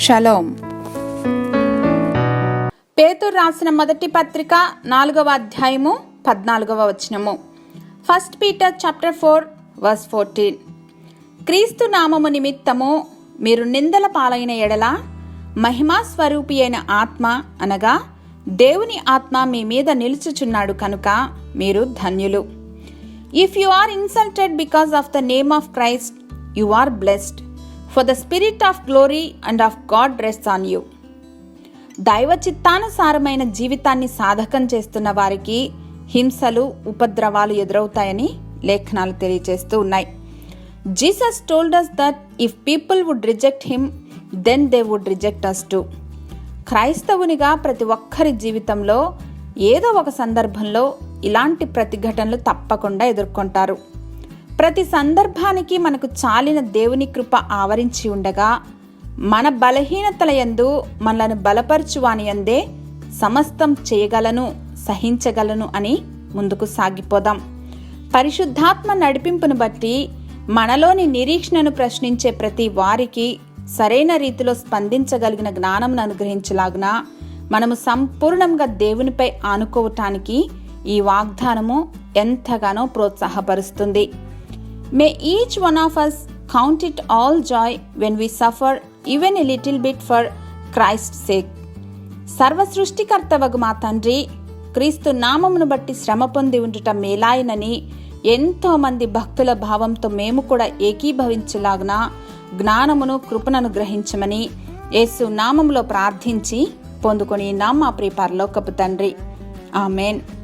Shalom. పేతురు రాసిన మొదటి పత్రిక 4వ అధ్యాయము 14వ వచనము. 1 Peter chapter 4 verse 14. క్రీస్తు నామము నిమిత్తము మీరు నిందల పాలైన ఎడల మహిమా స్వరూపి అయిన ఆత్మ అనగా దేవుని ఆత్మ మీ మీద నిలుచుచున్నాడు కనుక మీరు ధన్యులు. If you are insulted because of the name of Christ, you are blessed, for the spirit of glory and of God rests on you. దైవ చిత్తానుసారమైన జీవితాన్ని సాధకం చేస్తున్న వారికి హింసలు, ఉపద్రవాలు ఎదురవుతాయని లేఖనాలు తెలియజేస్తూ ఉన్నాయి. Jesus told us that if people would reject him, then they would reject us too. క్రైస్తవునిగా ప్రతి ఒక్కరి జీవితంలో ఏదో ఒక సందర్భంలో ఇలాంటి ప్రతిఘటనలు తప్పకుండా ఎదుర్కొంటారు. ప్రతి సందర్భానికి మనకు చాలిన దేవుని కృప ఆవరించి ఉండగా మన బలహీనతల యందు మనలను బలపరచువాని యందే సమస్తం చేయగలను, సహించగలను అని ముందుకు సాగిపోదాం. పరిశుద్ధాత్మ నడిపింపును బట్టి మనలోని నిరీక్షణను ప్రశ్నించే ప్రతి వారికి సరైన రీతిలో స్పందించగలిగిన జ్ఞానం అనుగ్రహించలాగున మనము సంపూర్ణంగా దేవునిపై ఆనుకోవటానికి ఈ వాగ్దానము ఎంతగానో ప్రోత్సాహపరుస్తుంది. May each one of us count it all joy when we suffer even a little bit for Christ's sake. సర్వ సృష్టికర్తవగు మా తండ్రి, క్రీస్తు నామమును బట్టి శ్రమ పొంది ఉండుట మేలాయనని ఎంతో మంది భక్తుల భావంతో మేము కూడా ఏకీభవించలాగున జ్ఞానమును, కృపణను గ్రహించమని యేసు నామములో ప్రార్థించి పొందుకొని మా ప్రియ పరలోకపు తండ్రి. ఆమెన్.